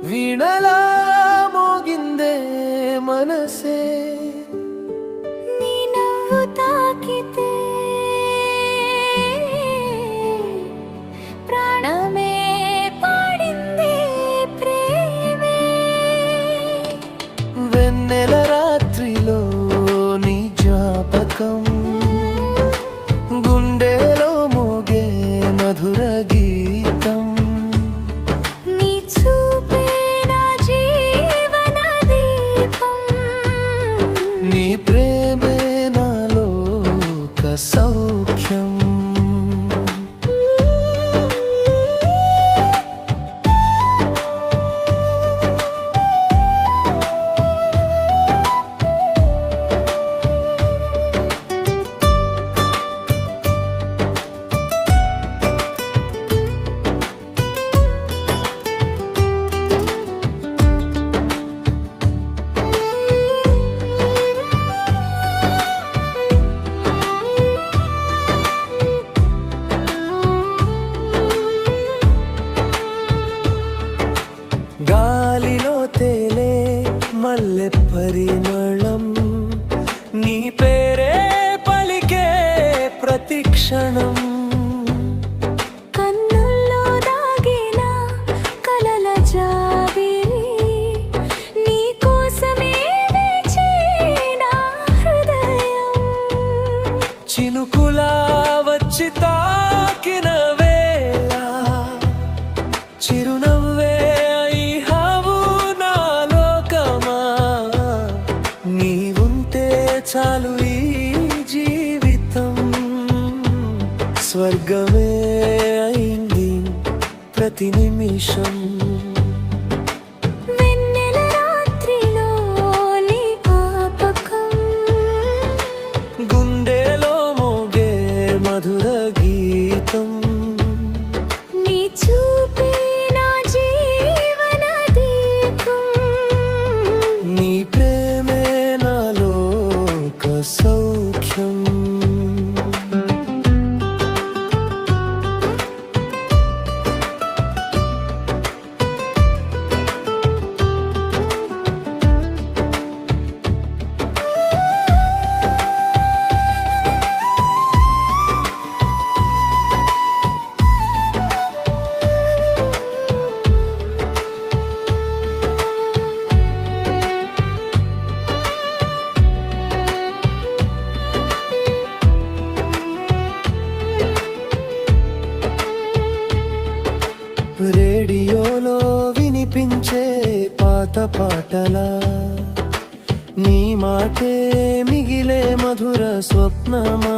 వీణలా మోగిందే మనసే నీ నవ్వు తాకితే ప్రాణమే పాడింది ప్రేమే. వెన్నెల రాత్రిలో నీ జ్ఞాపకం గుండెలో మోగే మధుర గీతం. నీ చూపే నా జీవన దీపం. నీ ప్రేమే నాలో సౌఖ్యం. గాలిలో తేలే మల్లె పరిమళం నీ పేరే పలికే ప్రతిక్షణం. కన్నుల్లో దాగిన కలల జాబిలి నీ కోసమే వేచి నా హృదయం. చినుకులా వచ్చి తాకిన వేళ చిరునవ్వే అయ్యావు నా లోకమా. నీవుంటే చాలు ఈ జీవితం స్వర్గమే అయింది ప్రతి నిమిషం. వెన్నెల రాత్రిలో నీ జ్ఞాపకం గుండెలో మోగే మధుర గీతం. నీ చూపే నా జీవన దీపం. నీ ప్రేమే నాలో సౌఖ్యం. రేడియోలో వినిపించే పాత పాటలా నీ మాటే మిగిలే మధుర స్వప్నమా.